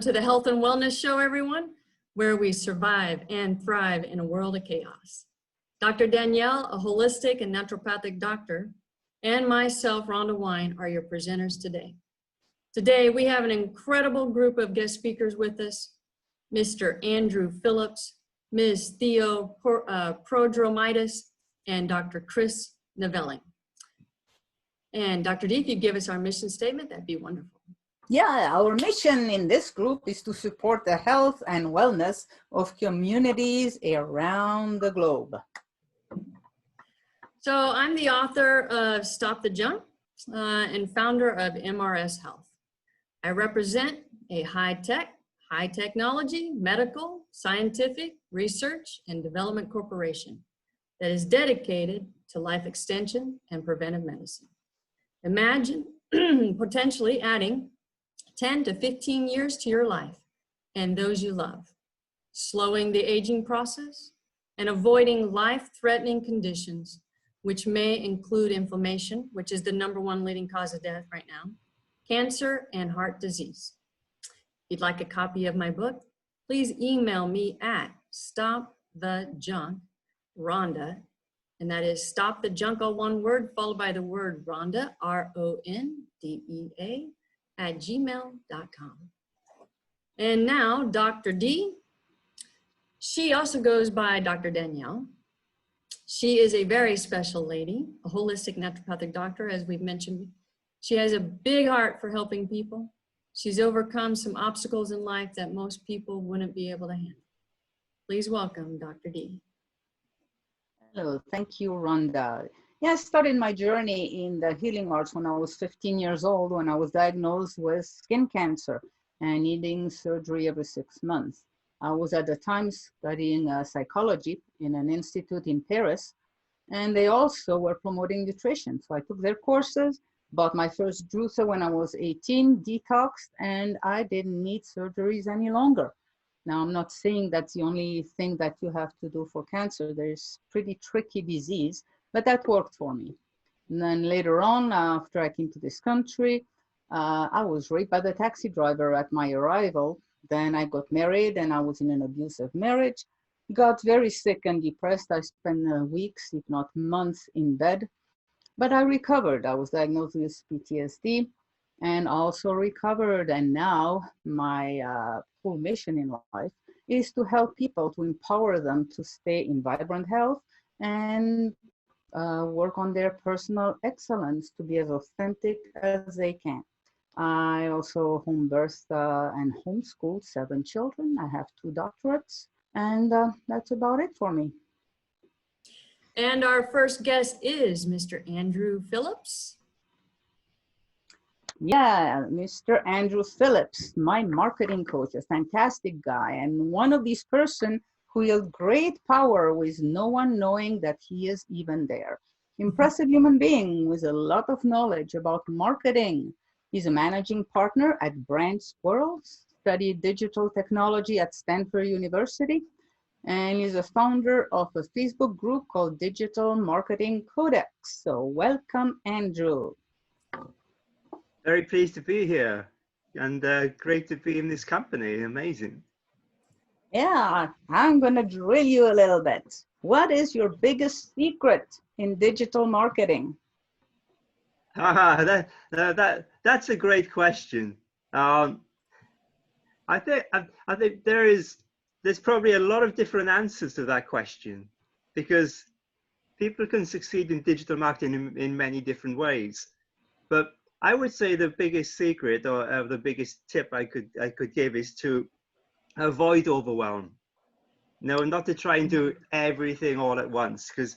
To the Health and Wellness Show, everyone, where we survive and thrive in a world of chaos. Dr. Danielle, a holistic and naturopathic doctor, and myself, Rhonda Wine, are your presenters today. Today, we have an incredible group of guest speakers with us, Mr. Andrew Phillips, Ms. Theo Prodromitis, and Dr. Chris Neveling. And Dr. D, if you give us our mission statement, that'd be wonderful. Yeah, our mission in this group is to support the health and wellness of communities around the globe. So I'm the author of Stop the Junk and founder of MRS Health. I represent a high-tech, high-technology, medical, scientific, research, and development corporation that is dedicated to life extension and preventive medicine. Imagine potentially adding 10 to 15 years to your life and those you love, slowing the aging process and avoiding life-threatening conditions, which may include inflammation, which is the #1 leading cause of death right now, cancer, and heart disease. If you'd like a copy of my book, please email me at stopthejunk.Rhonda, and that is stop the junk, all one word, followed by the word Rhonda, RONDEA, @gmail.com. And now Dr. D, she also goes by Dr. Danielle. She is a very special lady, a holistic naturopathic doctor, as we've mentioned. She has a big heart for helping people. She's overcome some obstacles in life that most people wouldn't be able to handle. Please welcome Dr. D. Hello, thank you, Rhonda. Yeah, I started my journey in the healing arts when I was 15 years old, when I was diagnosed with skin cancer and needing surgery every 6 months. I was at the time studying psychology in an institute in Paris, and they also were promoting nutrition. So I took their courses, bought my first juicer when I was 18, detoxed, and I didn't need surgeries any longer. Now, I'm not saying that's the only thing that you have to do for cancer. There's pretty tricky disease, but that worked for me. And then later on, after I came to this country, I was raped by the taxi driver at my arrival. Then I got married and I was in an abusive marriage, got very sick and depressed. I spent weeks, if not months, in bed, but I recovered. I was diagnosed with PTSD and also recovered. And now my full mission in life is to help people, to empower them to stay in vibrant health and work on their personal excellence to be as authentic as they can. I also home birthed and homeschooled 7 children. I have 2 doctorates, and that's about it for me. And our first guest is Mr. Andrew Phillips. Yeah, Mr. Andrew Phillips, my marketing coach, a fantastic guy, and one of these person who wield great power with no one knowing that he is even there. Impressive human being with a lot of knowledge about marketing. He's a managing partner at Brand Squirrel, studied digital technology at Stanford University, and he's a founder of a Facebook group called Digital Marketing Codex. So welcome, Andrew. Very pleased to be here, and great to be in this company. Amazing. Yeah, I'm going to drill you a little bit. What is your biggest secret in digital marketing? That's a great question. I think there's probably a lot of different answers to that question, because people can succeed in digital marketing in many different ways. But I would say the biggest secret, or the biggest tip I could give, is to avoid overwhelm. Not to try and do everything all at once, because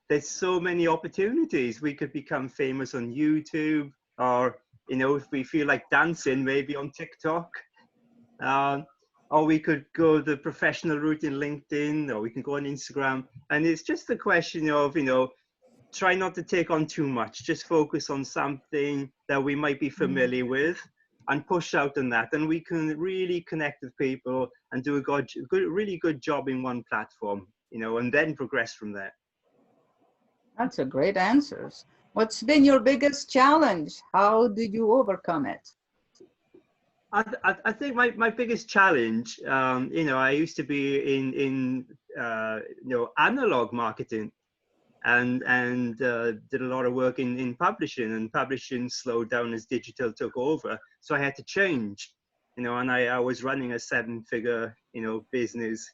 there's so many opportunities. We could become famous on YouTube, or if we feel like dancing, maybe on TikTok, or we could go the professional route in LinkedIn, or we can go on Instagram. And it's just a question of try not to take on too much. Just focus on something that we might be familiar with and push out on that. And we can really connect with people and do a really good job in one platform, and then progress from there. That's a great answer. What's been your biggest challenge? How did you overcome it? I think my biggest challenge, you know, I used to be in you know, analog marketing, and did a lot of work in publishing, and publishing slowed down as digital took over. So I had to change, you know, and I was running a 7-figure, you know, business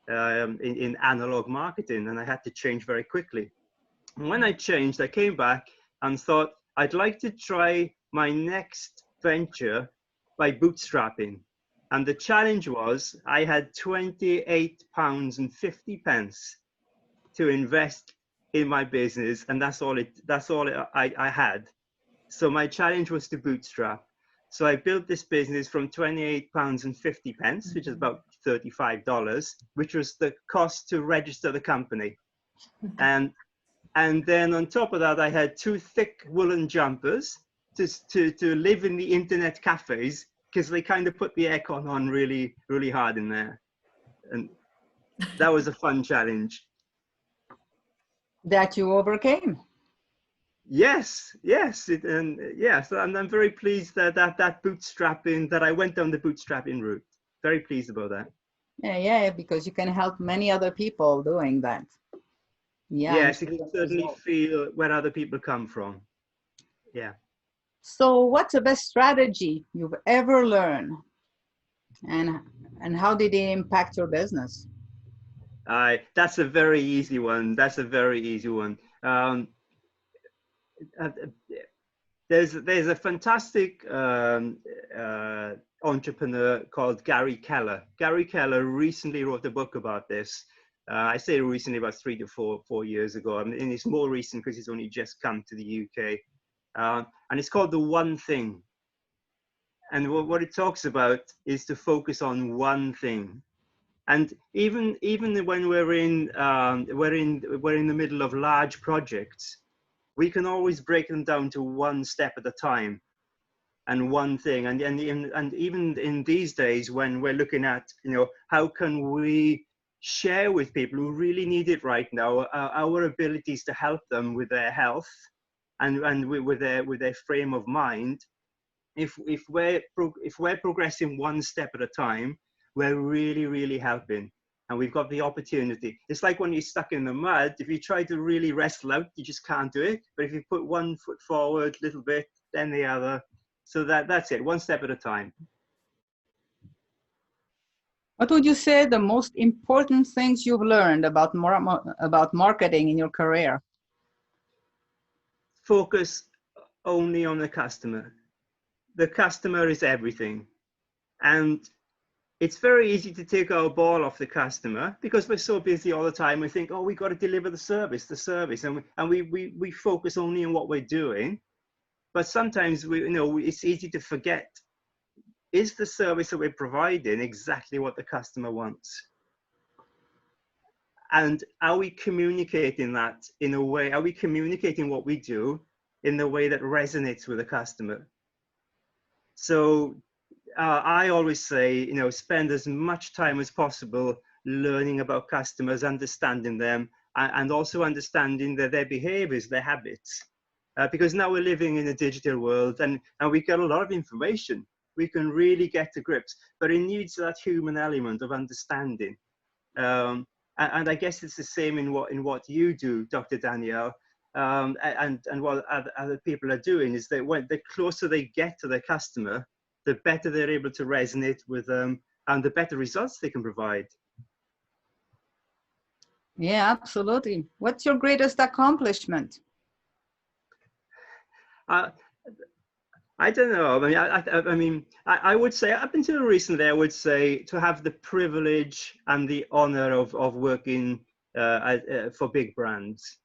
in analog marketing, and I had to change very quickly. And when I changed, I came back and thought I'd like to try my next venture by bootstrapping. And the challenge was I had £28.50 to invest in my business, and that's all I had. So my challenge was to bootstrap. So I built this business from £28.50, which is about $35, which was the cost to register the company. And then on top of that, I had 2 thick woolen jumpers to live in the internet cafes, because they kind of put the aircon on really, really hard in there. And that was a fun challenge. That you overcame. Yes, yes, yes, and I'm very pleased that bootstrapping, that I went down the bootstrapping route. Very pleased about that. Yeah, because you can help many other people doing that. Yeah. Yes, you can certainly feel where other people come from. Yeah. So what's the best strategy you've ever learned, and how did it impact your business? That's a very easy one. That's a very easy one. There's a fantastic entrepreneur called Gary Keller. Gary Keller recently wrote a book about this. I say recently, about 3 to 4 years ago. I mean, and it's more recent because he's only just come to the UK. And it's called The One Thing. And what it talks about is to focus on one thing. And even when we're in the middle of large projects, we can always break them down to one step at a time and one thing. And even in these days, when we're looking at, you know, how can we share with people who really need it right now, our abilities to help them with their health and with their frame of mind. If we're progressing one step at a time, we're really, really helping. And we've got the opportunity. It's like when you're stuck in the mud, if you try to really wrestle out, you just can't do it. But if you put one foot forward a little bit, then the other. So that's it, one step at a time. What would you say the most important things you've learned about marketing in your career? Focus only on the customer. The customer is everything. And it's very easy to take our ball off the customer because we're so busy all the time. We think, oh, we got to deliver the service, and we focus only on what we're doing. But sometimes it's easy to forget, is the service that we're providing exactly what the customer wants? And are we communicating that in a way, are we communicating what we do in the way that resonates with the customer? So I always say, spend as much time as possible learning about customers, understanding them, and also understanding their behaviors, their habits. Because now we're living in a digital world, and we get a lot of information. We can really get to grips, but it needs that human element of understanding. And I guess it's the same in what you do, Dr. Danielle, and what other people are doing is that when the closer they get to their customer, the better they're able to resonate with them, and the better results they can provide. Yeah, absolutely. What's your greatest accomplishment? I don't know. I would say up until recently, I would say to have the privilege and the honor of working for big brands.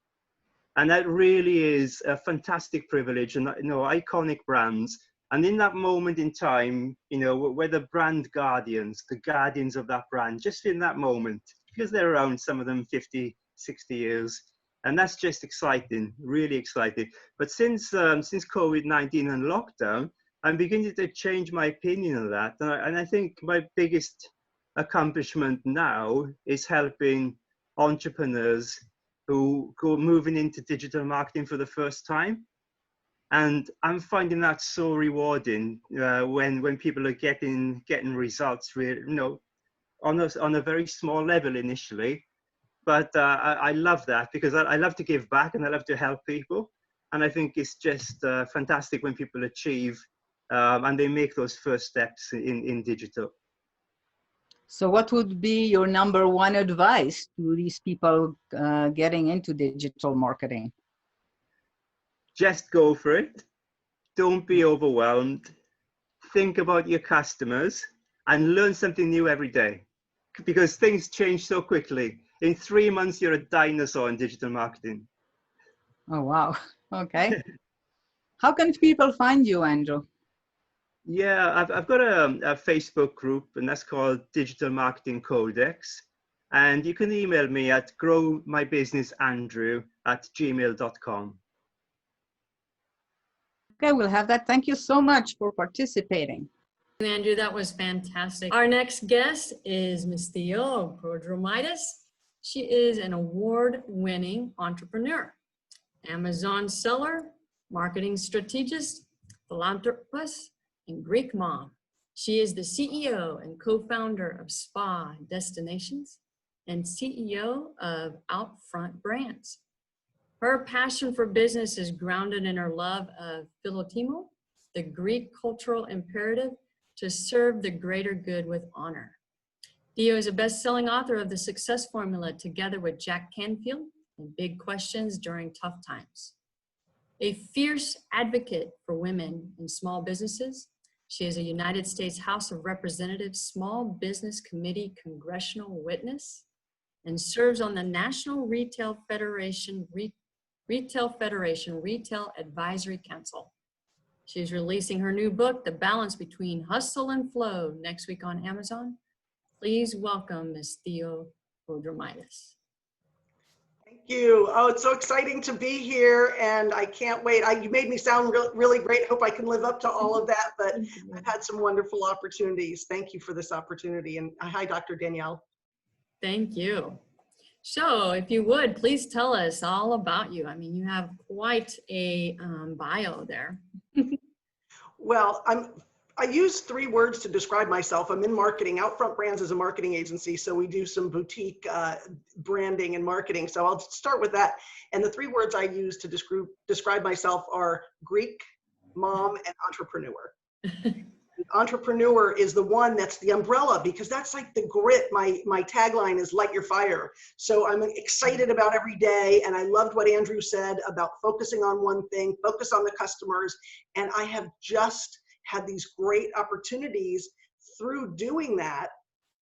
And that really is a fantastic privilege, and iconic brands. And in that moment in time, we're the brand guardians, the guardians of that brand, just in that moment, because they're around, some of them 50, 60 years. And that's just exciting, really exciting. But since COVID-19 and lockdown, I'm beginning to change my opinion of that. And I think my biggest accomplishment now is helping entrepreneurs who go moving into digital marketing for the first time. And I'm finding that so rewarding when people are getting results, really, on a very small level initially. But I love that because I love to give back and I love to help people. And I think it's just fantastic when people achieve and they make those first steps in digital. So what would be your number one advice to these people getting into digital marketing? Just go for it. Don't be overwhelmed. Think about your customers and learn something new every day because things change so quickly. In 3 months, you're a dinosaur in digital marketing. Oh, wow. Okay. How can people find you, Andrew? Yeah, I've got a Facebook group, and that's called Digital Marketing Codex. And you can email me at growmybusinessandrew@gmail.com. Okay, we'll have that. Thank you so much for participating. Andrew, that was fantastic. Our next guest is Ms. Theo Prodromitis. She is an award-winning entrepreneur, Amazon seller, marketing strategist, philanthropist, and Greek mom. She is the CEO and co-founder of Spa Destinations and CEO of Outfront Brands. Her passion for business is grounded in her love of philotimo, the Greek cultural imperative to serve the greater good with honor. Theo is a best-selling author of The Success Formula together with Jack Canfield and Big Questions During Tough Times. A fierce advocate for women in small businesses, she is a United States House of Representatives Small Business Committee congressional witness and serves on the National Retail Federation Retail Advisory Council. She's releasing her new book, The Balance Between Hustle and Flow, next week on Amazon. Please welcome Ms. Theo Prodromitis. Thank you. Oh, it's so exciting to be here, and I can't wait. You made me sound really great. Hope I can live up to all of that, but I've had some wonderful opportunities. Thank you for this opportunity. And hi, Dr. Danielle. Thank you. So if you would, please tell us all about you. I mean, you have quite a bio there. Well, I use 3 words to describe myself. I'm in marketing. Outfront Brands is a marketing agency, so we do some boutique branding and marketing. So I'll start with that. And the 3 words I use to describe myself are Greek, mom, and entrepreneur. Entrepreneur is the one that's the umbrella because that's like the grit. My tagline is light your fire. So I'm excited about every day. And I loved what Andrew said about focusing on one thing, focus on the customers. And I have just had these great opportunities through doing that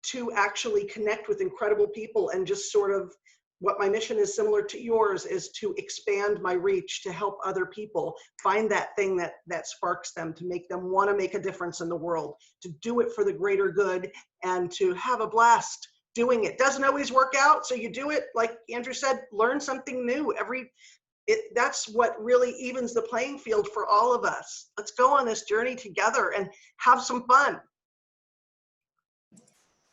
to actually connect with incredible people and just sort of what my mission is similar to yours is to expand my reach to help other people find that thing that sparks them, to make them want to make a difference in the world, to do it for the greater good and to have a blast doing it. Doesn't always work out. So you do it, like Andrew said, learn something new. That's what really evens the playing field for all of us. Let's go on this journey together and have some fun.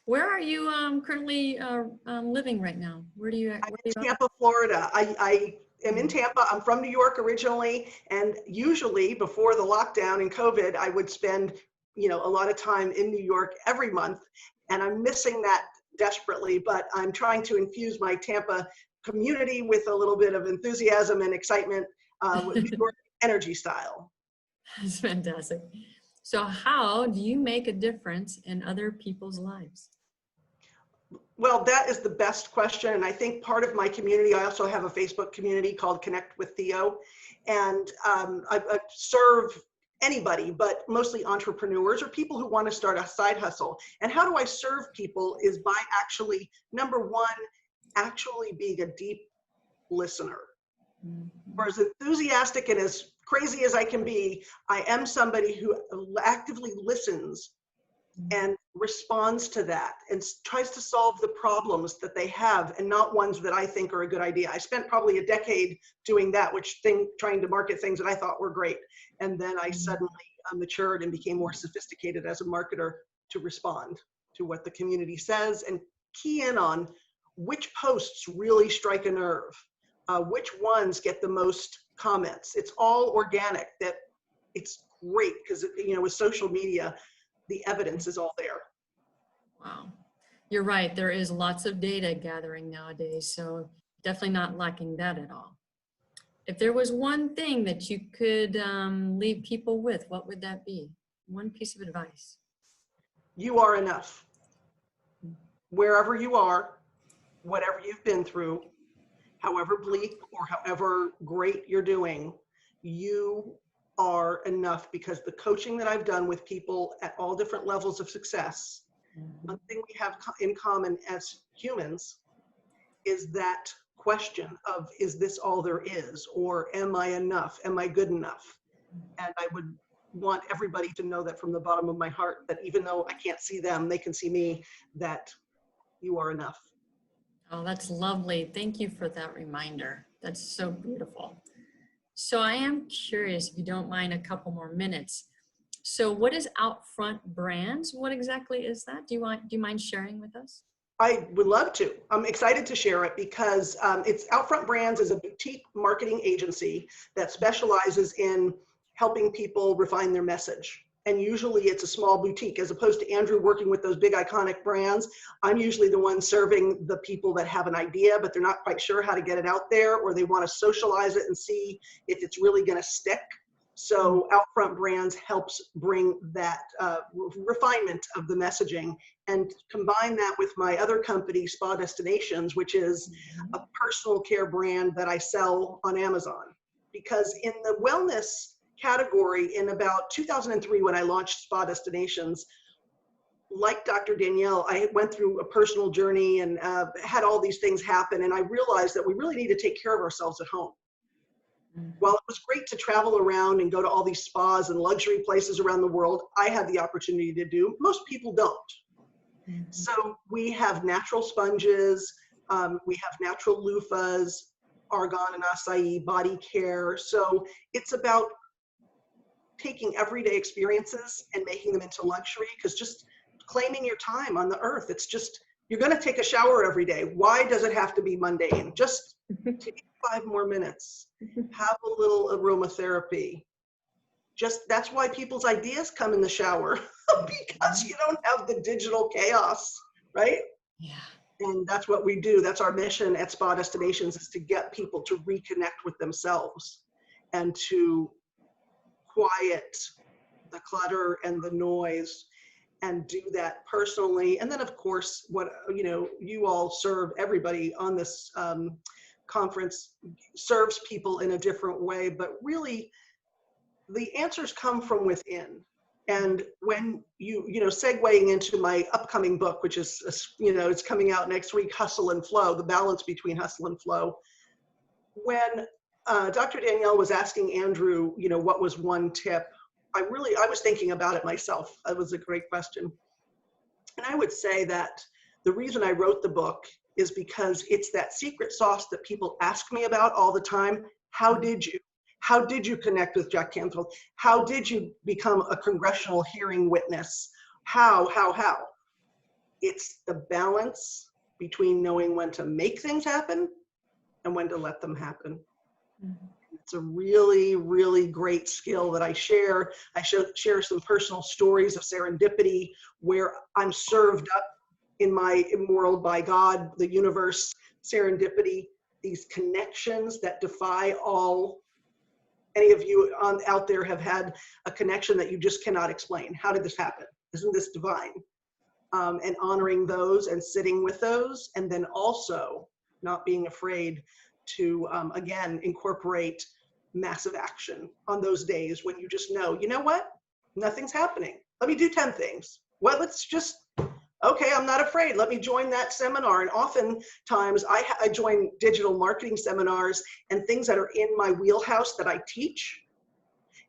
Where are you currently living right now? Where do you? I'm in Tampa, Florida. I am in Tampa. I'm from New York originally, and usually before the lockdown and COVID, I would spend, a lot of time in New York every month, and I'm missing that desperately. But I'm trying to infuse my Tampa community with a little bit of enthusiasm and excitement with New York energy style. That's fantastic. So how do you make a difference in other people's lives? Well, that is the best question. And I think part of my community, I also have a Facebook community called Connect with Theo. And I serve anybody, but mostly entrepreneurs or people who want to start a side hustle. And how do I serve people is by actually, number one, actually being a deep listener. For as enthusiastic and as crazy as I can be, I am somebody who actively listens and responds to that and tries to solve the problems that they have and not ones that I think are a good idea. I spent probably a decade doing that, trying to market things that I thought were great. And then I suddenly matured and became more sophisticated as a marketer to respond to what the community says and key in on which posts really strike a nerve, which ones get the most comments. It's all organic. That it's great because, you know, with social media, the evidence is all there. Wow. You're right. There is lots of data gathering nowadays, so definitely not lacking that at all. If there was one thing that you could leave people with, what would that be? One piece of advice. You are enough. Wherever you are, whatever you've been through, however bleak or however great you're doing, you are enough, because the coaching that I've done with people at all different levels of success, one thing we have in common as humans is that question of, is this all there is? Or am I enough? Am I good enough? And I would want everybody to know that from the bottom of my heart, that even though I can't see them, they can see me, that you are enough. Oh, that's lovely. Thank you for that reminder. That's so beautiful. So I am curious, if you don't mind a couple more minutes. So what is Outfront Brands? What exactly is that? Do you mind sharing with us? I would love to. I'm excited to share it because it's Outfront Brands is a boutique marketing agency that specializes in helping people refine their message. And usually it's a small boutique, as opposed to Andrew working with those big iconic brands. I'm usually the one serving the people that have an idea, but they're not quite sure how to get it out there, or they want to socialize it and see if it's really going to stick. So Outfront Brands helps bring that refinement of the messaging, and combine that with my other company, Spa Destinations, which is a personal care brand that I sell on Amazon. Because in the wellness category, in about 2003, when I launched Spa Destinations, like Dr. Danielle, I went through a personal journey and had all these things happen. And I realized that we really need to take care of ourselves at home. While it was great to travel around and go to all these spas and luxury places around the world, I had the opportunity to do. Most people don't. So we have natural sponges, we have natural loofahs, argan and acai, body care. So it's about taking everyday experiences and making them into luxury, because just claiming your time on the earth, it's just, you're going to take a shower every day. Why does it have to be mundane? Just take 5 more minutes, have a little aromatherapy. Just, that's why people's ideas come in the shower, because you don't have the digital chaos, right? Yeah. And that's what we do. That's our mission at Spa Destinations, is to get people to reconnect with themselves and to quiet the clutter and the noise, and do that personally. And then of course, what, you know, you all serve, everybody on this conference serves people in a different way, but really the answers come from within. And when you know, segueing into my upcoming book, which is, you know, it's coming out next week, Hustle and Flow, the balance between hustle and flow. When Dr. Danielle was asking Andrew, you know, what was one tip, I was thinking about it myself. That was a great question. And I would say that the reason I wrote the book is because it's that secret sauce that people ask me about all the time. How did you connect with Jack Canfield? How did you become a congressional hearing witness? How? It's the balance between knowing when to make things happen and when to let them happen. It's a really, really great skill that I share. I share some personal stories of serendipity where I'm served up in my world by God, the universe, serendipity, these connections that defy all. Any of you out there have had a connection that you just cannot explain. How did this happen? Isn't this divine? And honoring those and sitting with those, and then also not being afraid to, again, incorporate massive action on those days when you just know, you know what? Nothing's happening. Let me do 10 things. Well, let's just, okay, I'm not afraid. Let me join that seminar. And oftentimes I join digital marketing seminars and things that are in my wheelhouse that I teach.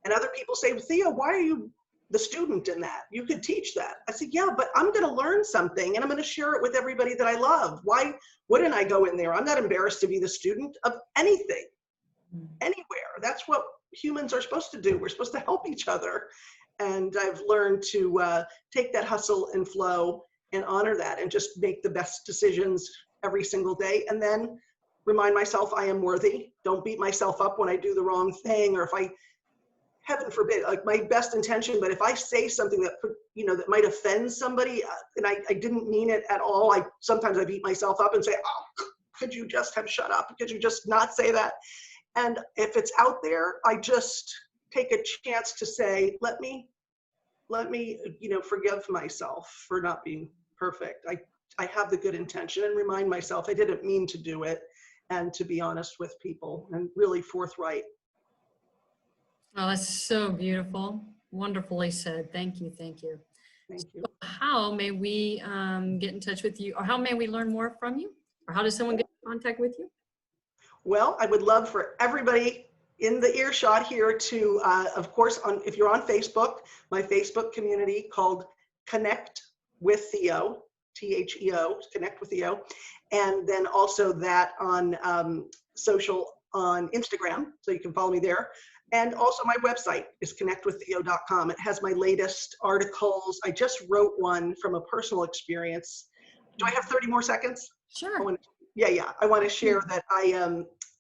And other people say, Theo, why are you the student in that? You could teach that. I said, yeah, but I'm going to learn something and I'm going to share it with everybody that I love. Why wouldn't I go in there? I'm not embarrassed to be the student of anything, anywhere. That's what humans are supposed to do. We're supposed to help each other. And I've learned to take that hustle and flow and honor that and just make the best decisions every single day. And then remind myself I am worthy. Don't beat myself up when I do the wrong thing, or if I, heaven forbid, like my best intention, but if I say something that, that might offend somebody, and I didn't mean it at all, sometimes I beat myself up and say, oh, could you just have shut up? Could you just not say that? And if it's out there, I just take a chance to say, let me, forgive myself for not being perfect. I have the good intention, and remind myself I didn't mean to do it, and to be honest with people and really forthright. Oh, that's so beautiful. Wonderfully said. Thank you. Thank you. Thank you. How may we get in touch with you, or how may we learn more from you? Or how does someone get in contact with you? Well, I would love for everybody in the earshot here to, of course, if you're on Facebook, my Facebook community called Connect with Theo, T-H-E-O, Connect with Theo. And then also that on social on Instagram, so you can follow me there. And also my website is connectwiththeo.com. It has my latest articles. I just wrote one from a personal experience. Do I have 30 more seconds? Sure. I want to share that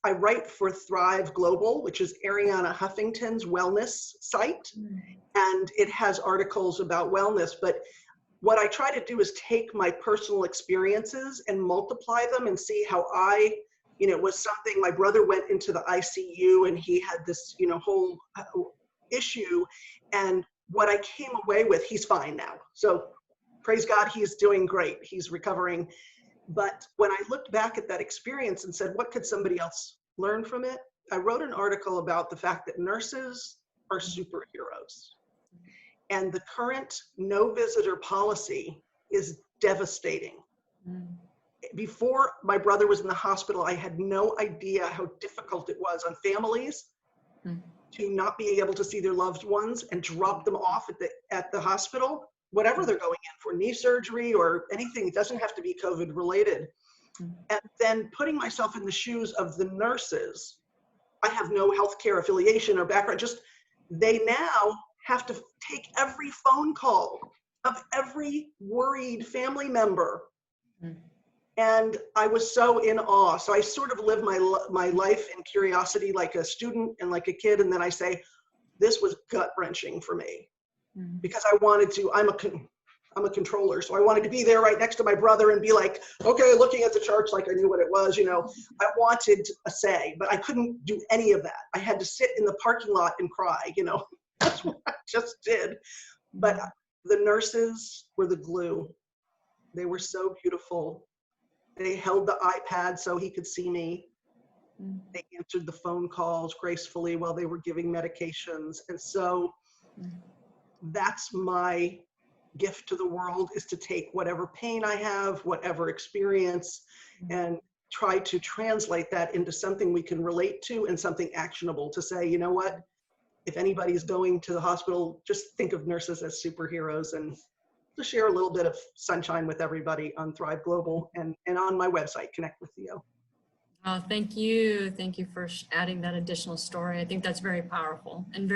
I write for Thrive Global, which is Ariana Huffington's wellness site. And it has articles about wellness. But what I try to do is take my personal experiences and multiply them and see how was something, my brother went into the ICU and he had this, whole issue. And what I came away with, he's fine now. So praise God, he's doing great. He's recovering. But when I looked back at that experience and said, what could somebody else learn from it? I wrote an article about the fact that nurses are superheroes. And the current no visitor policy is devastating. Before my brother was in the hospital, I had no idea how difficult it was on families to not be able to see their loved ones and drop them off at the hospital, whatever they're going in for, knee surgery or anything. It doesn't have to be COVID related. And then putting myself in the shoes of the nurses, I have no healthcare affiliation or background, just they now have to take every phone call of every worried family member. And I was so in awe. So I sort of live my life in curiosity like a student and like a kid. And then I say, this was gut wrenching for me because I wanted to, I'm a controller. So I wanted to be there right next to my brother and be like, okay, looking at the charts like I knew what it was, I wanted a say, but I couldn't do any of that. I had to sit in the parking lot and cry, that's what I just did. But the nurses were the glue. They were so beautiful. They held the iPad so he could see me. They answered the phone calls gracefully while they were giving medications. And so that's my gift to the world, is to take whatever pain I have, whatever experience, and try to translate that into something we can relate to and something actionable to say, you know what, if anybody's going to the hospital, just think of nurses as superheroes, and to share a little bit of sunshine with everybody on Thrive Global and on my website, Connect with Theo. Oh, thank you. Thank you for adding that additional story. I think that's very powerful and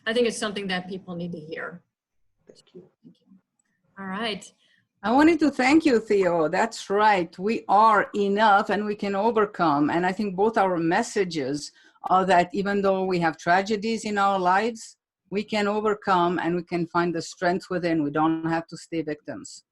I think it's something that people need to hear. Thank you. Thank you. All right. I wanted to thank you, Theo. That's right. We are enough and we can overcome. And I think both our messages are that even though we have tragedies in our lives, we can overcome and we can find the strength within. We don't have to stay victims.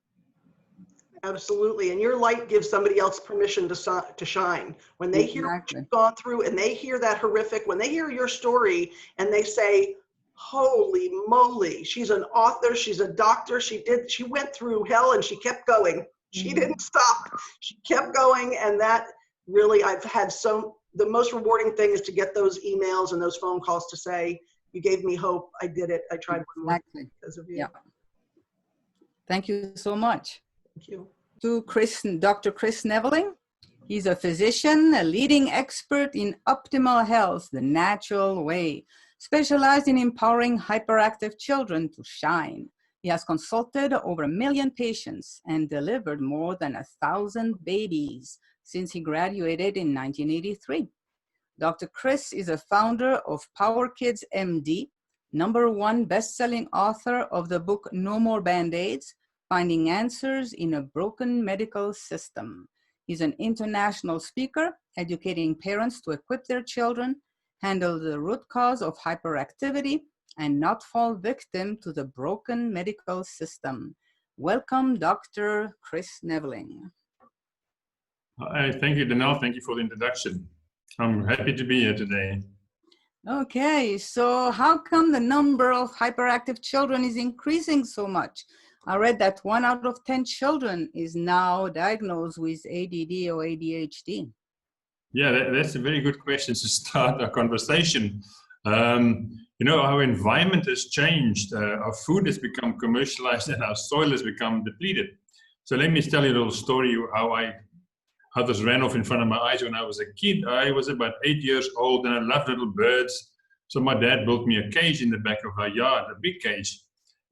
Absolutely. And your light gives somebody else permission to shine. When they hear what you've gone through and they hear that horrific, when they hear your story and they say, holy moly, she's an author, she's a doctor, she went through hell and she kept going. She didn't stop. She kept going. And that really, I've had the most rewarding thing is to get those emails and those phone calls to say, you gave me hope. I did it. I tried one more because of you. Yeah. Thank you so much. Thank you. To Dr. Chris Neveling. He's a physician, a leading expert in optimal health, the natural way, specialized in empowering hyperactive children to shine. He has consulted over 1 million patients and delivered more than 1,000 babies since he graduated in 1983. Dr. Chris is a founder of Power Kids MD, #1 best-selling author of the book No More Band-Aids, Finding Answers in a Broken Medical System. He's an international speaker, educating parents to equip their children, handle the root cause of hyperactivity, and not fall victim to the broken medical system. Welcome, Dr. Chris Neveling. Thank you, Danielle. Thank you for the introduction. I'm happy to be here today. Okay, so how come the number of hyperactive children is increasing so much? I read that 1 out of 10 children is now diagnosed with ADD or ADHD. Yeah, that's a very good question to start our conversation. You know, our environment has changed. Our food has become commercialized and our soil has become depleted. So let me tell you a little story how this ran off in front of my eyes when I was a kid. I was about 8 years old and I loved little birds. So my dad built me a cage in the back of our yard, a big cage.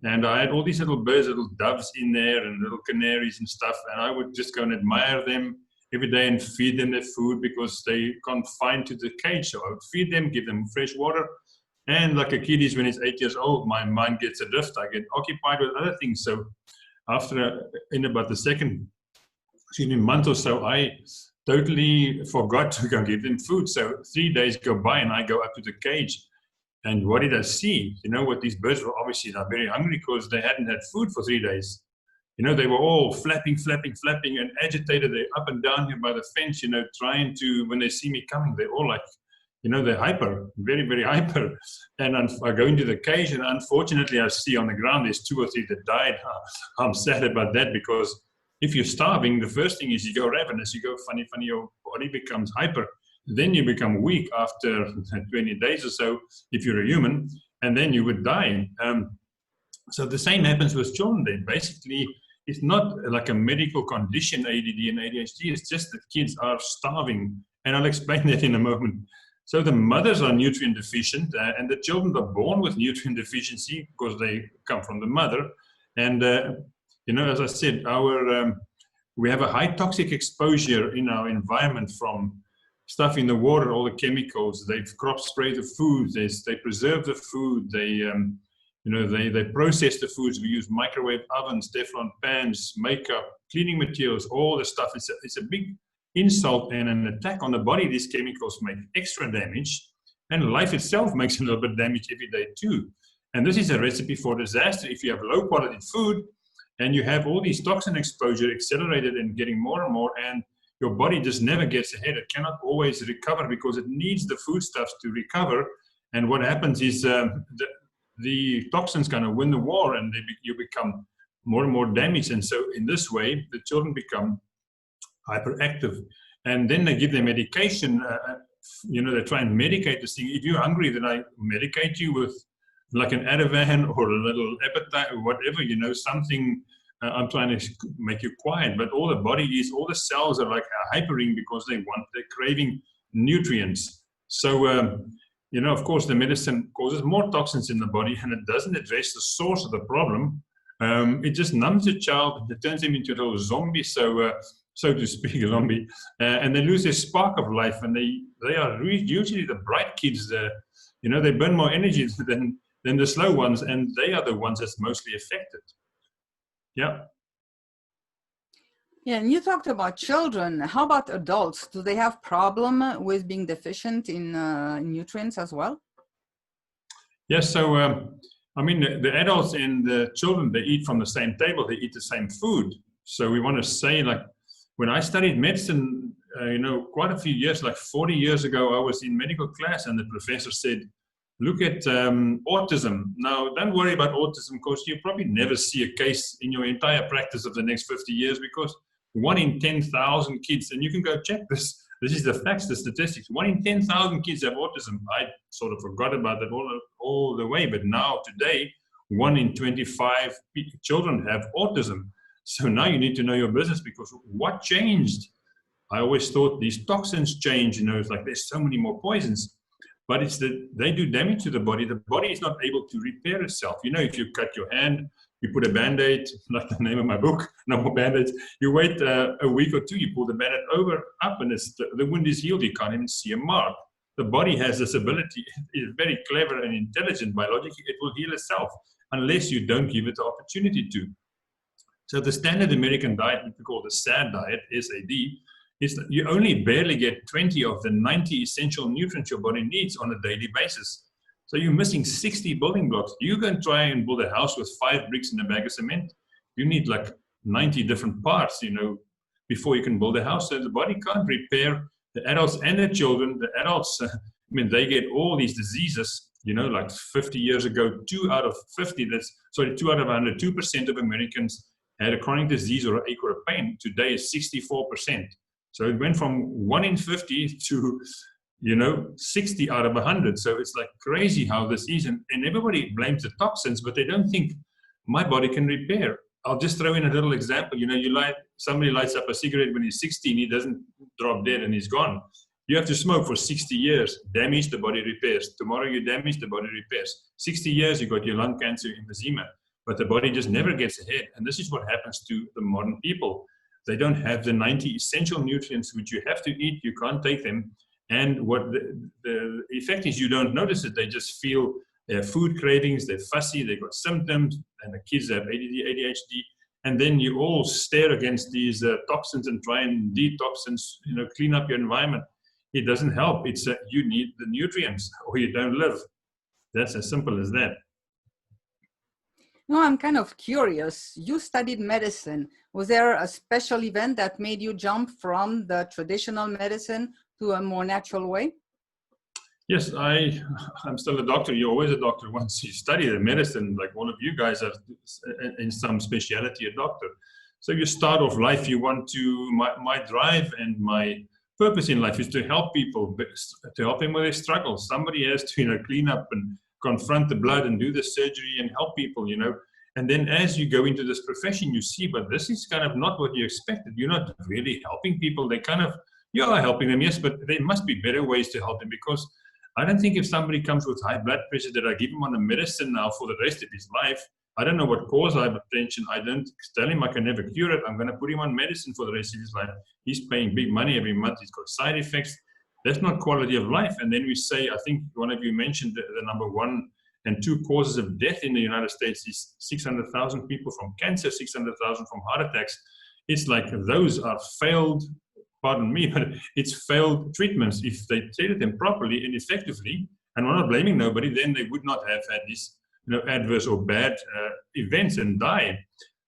And I had all these little birds, little doves in there and little canaries and stuff. And I would just go and admire them every day and feed them their food because they confined to the cage. So I would feed them, give them fresh water. And like a kid is when he's 8 years old, my mind gets adrift. I get occupied with other things. So in about the second month or so, I totally forgot to go give them food. So 3 days go by and I go up to the cage. And what did I see? You know what, these birds were obviously not very hungry because they hadn't had food for 3 days. You know, they were all flapping and agitated. They're up and down here by the fence, you know, trying to, when they see me coming, they're all like, you know, they're hyper, very, very hyper. And I go into the cage and unfortunately I see on the ground there's 2 or 3 that died. I'm sad about that because if you're starving, the first thing is you go ravenous, you go funny, your body becomes hyper. Then you become weak after 20 days or so, if you're a human, and then you would die. So the same happens with children then. Basically, it's not like a medical condition, ADD and ADHD, it's just that kids are starving. And I'll explain that in a moment. So the mothers are nutrient deficient and the children are born with nutrient deficiency because they come from the mother. And, you know, as I said, we have a high toxic exposure in our environment from stuff in the water, all the chemicals. They crop spray the food, they preserve the food, they process the foods. We use microwave ovens, Teflon pans, makeup, cleaning materials, all the stuff. It's a big insult and an attack on the body. These chemicals make extra damage, and life itself makes a little bit of damage every day too. And this is a recipe for disaster. If you have low quality food and you have all these toxin exposure accelerated and getting more and more, and your body just never gets ahead. It cannot always recover because it needs the foodstuffs to recover. And what happens is the toxins kind of win the war and you become more and more damaged. And so in this way, the children become hyperactive. And then they give them medication. You know, they try and medicate this thing. If you're hungry, then I medicate you with like an Ativan or a little appetite or whatever, you know, something. I'm trying to make you quiet, but all the body is, all the cells are like hypering because they're craving nutrients. So, you know, of course, the medicine causes more toxins in the body and it doesn't address the source of the problem. It just numbs the child, it turns him into a little zombie, so to speak, a zombie, and they lose their spark of life. And they are usually the bright kids, you know, they burn more energy than the slow ones, and they are the ones that's mostly affected. Yeah. Yeah, and you talked about children. How about adults? Do they have problem with being deficient in nutrients as well? Yes, so I mean, the adults and the children, they eat from the same table, they eat the same food. So we want to say, like, when I studied medicine, you know, quite a few years, like 40 years ago, I was in medical class and the professor said, look at autism. Now, don't worry about autism because you probably never see a case in your entire practice of the next 50 years because 1 in 10,000 kids, and you can go check this. This is the facts, the statistics. 1 in 10,000 kids have autism. I sort of forgot about that all the way, but now today, 1 in 25 children have autism. So now you need to know your business because what changed? I always thought these toxins change, you know, it's like there's so many more poisons. But it's that they do damage to the body. The body is not able to repair itself. You know, if you cut your hand, you put a Band-Aid, like the name of my book, no more Band-Aids. You wait a week or two, you pull the Band-Aid up and the wound is healed. You can't even see a mark. The body has this ability. It's very clever and intelligent biologically. It will heal itself unless you don't give it the opportunity to. So the standard American diet, we call the SAD diet, SAD, is that you only barely get 20 of the 90 essential nutrients your body needs on a daily basis. So you're missing 60 building blocks. You can try and build a house with 5 bricks and a bag of cement. You need like 90 different parts, you know, before you can build a house. So the body can't repair. The adults and the children, the adults, I mean, they get all these diseases, you know, like 50 years ago, 2 out of 100, 2% of Americans had a chronic disease or an ache or a pain. Today is 64%. So it went from 1 in 50 to, you know, 60 out of 100. So it's like crazy how this is. And everybody blames the toxins, but they don't think my body can repair. I'll just throw in a little example. You know, somebody lights up a cigarette when he's 16, he doesn't drop dead and he's gone. You have to smoke for 60 years, damage, the body repairs. Tomorrow you damage, the body repairs. 60 years, you got your lung cancer, emphysema, but the body just never gets ahead. And this is what happens to the modern people. They don't have the 90 essential nutrients which you have to eat, you can't take them. And what the effect is, you don't notice it, they just feel they have food cravings, they're fussy, they've got symptoms, and the kids have ADD, ADHD. And then you all stare against these toxins and try and detox and, you know, clean up your environment. It doesn't help. It's you need the nutrients or you don't live. That's as simple as that. No, I'm kind of curious. You studied medicine. Was there a special event that made you jump from the traditional medicine to a more natural way? Yes, I'm still a doctor. You're always a doctor once you study the medicine, like all of you guys are in some speciality a doctor. So you start off life, you want to, my drive and my purpose in life is to help people, to help them with their struggles. Somebody has to, you know, clean up and confront the blood and do the surgery and help people, you know. And then as you go into this profession, you see, but this is kind of not what you expected. You're not really helping people. They kind of, you are helping them, yes, but there must be better ways to help them, because I don't think if somebody comes with high blood pressure that I give him on a medicine now for the rest of his life. I don't know what caused hypertension. I don't tell him I can never cure it. I'm going to put him on medicine for the rest of his life. He's paying big money every month. He's got side effects. That's not quality of life. And then we say, I think one of you mentioned the number 1 and 2 causes of death in the United States is 600,000 people from cancer, 600,000 from heart attacks. It's like those are failed, pardon me, but it's failed treatments. If they treated them properly and effectively, and we're not blaming nobody, then they would not have had these, you know, adverse or bad events and die.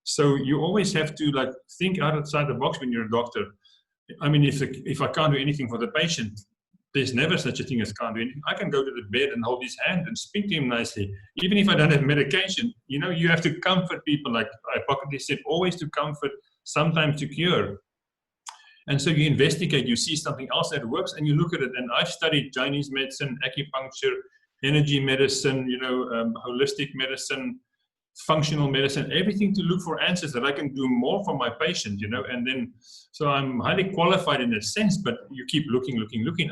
So you always have to like think outside the box when you're a doctor. I mean, if I can't do anything for the patient, there's never such a thing as can't do anything. I can go to the bed and hold his hand and speak to him nicely. Even if I don't have medication, you know, you have to comfort people, like Hippocrates said, always to comfort, sometimes to cure. And so you investigate, you see something else that works, and you look at it. And I've studied Chinese medicine, acupuncture, energy medicine, you know, holistic medicine, functional medicine, everything to look for answers that I can do more for my patient, you know. And then, so I'm highly qualified in that sense, but you keep looking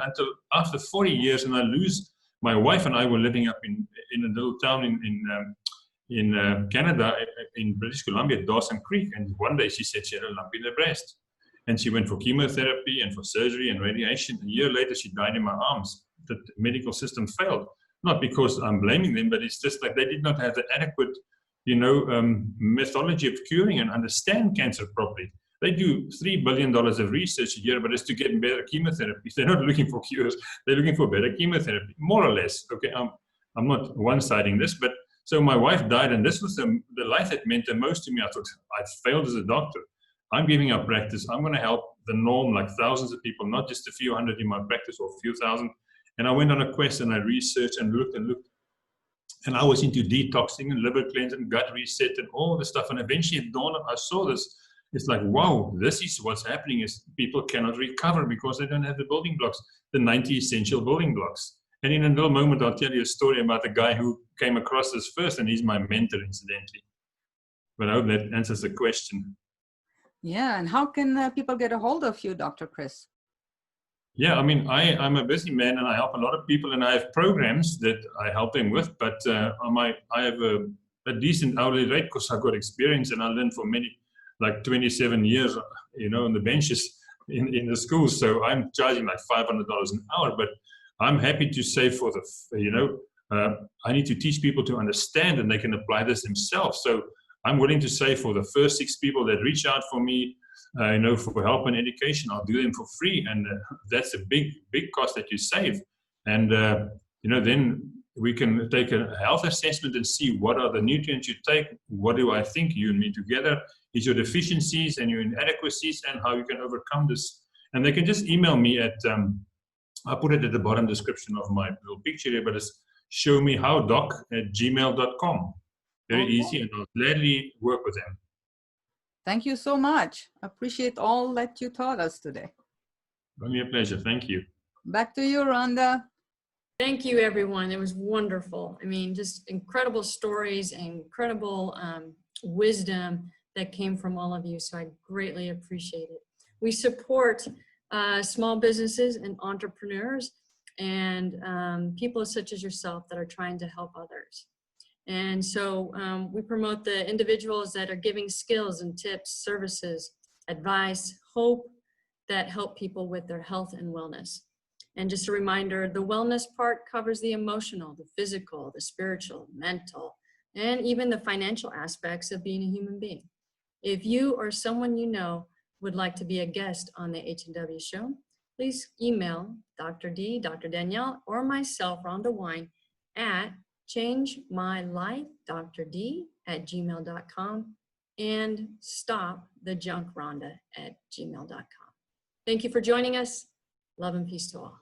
until after 40 years, and I lose, my wife and I were living up in a little town in Canada, in British Columbia, Dawson Creek. And one day she said she had a lump in her breast. And she went for chemotherapy and for surgery and radiation. A year later, she died in my arms. The medical system failed. Not because I'm blaming them, but it's just like they did not have the adequate, you know, methodology of curing and understand cancer properly. They do $3 billion of research a year, but it's to get better chemotherapy. They're not looking for cures. They're looking for better chemotherapy, more or less. Okay, I'm not one-siding this, but so my wife died, and this was the life that meant the most to me. I thought, I failed as a doctor. I'm giving up practice. I'm going to help the norm, like thousands of people, not just a few hundred in my practice or a few thousand. And I went on a quest and I researched and looked. And I was into detoxing and liver cleanse and gut reset and all this stuff. And eventually it dawned on me, I saw this. It's like, wow, this is what's happening is people cannot recover because they don't have the building blocks, the 90 essential building blocks. And in a little moment, I'll tell you a story about the guy who came across this first, and he's my mentor, incidentally. But I hope that answers the question. Yeah, and how can people get a hold of you, Dr. Chris? Yeah, I mean, I'm a busy man and I help a lot of people, and I have programs that I help them with, but I have a decent hourly rate because I've got experience and I learned for many, like 27 years, you know, on the benches in the schools. So I'm charging like $500 an hour, but I'm happy to say for the, you know, I need to teach people to understand and they can apply this themselves. So I'm willing to say for the first 6 people that reach out for me, you know, for help and education. I'll do them for free, and that's a big cost that you save. And you know, then we can take a health assessment and see what are the nutrients you take, what do I think you and me together is your deficiencies and your inadequacies, and how you can overcome this. And they can just email me at I'll put it at the bottom description of my little picture here, but it's showmehowdoc@gmail.com. Very easy, and I'll gladly work with them. Thank you so much. Appreciate all that you taught us today. It's me a pleasure. Thank you. Back to you, Rhonda. Thank you, everyone. It was wonderful. I mean, just incredible stories and incredible wisdom that came from all of you. So I greatly appreciate it. We support small businesses and entrepreneurs and people such as yourself that are trying to help others. And so we promote the individuals that are giving skills and tips, services, advice, hope that help people with their health and wellness. And just a reminder, the wellness part covers the emotional, the physical, the spiritual, mental, and even the financial aspects of being a human being. If you or someone you know would like to be a guest on the H&W show, please email Dr. D, Dr. Danielle, or myself, Rhonda Wine, at changemylifedrd@gmail.com and stopthejunkrhonda@gmail.com. Thank you for joining us. Love and peace to all.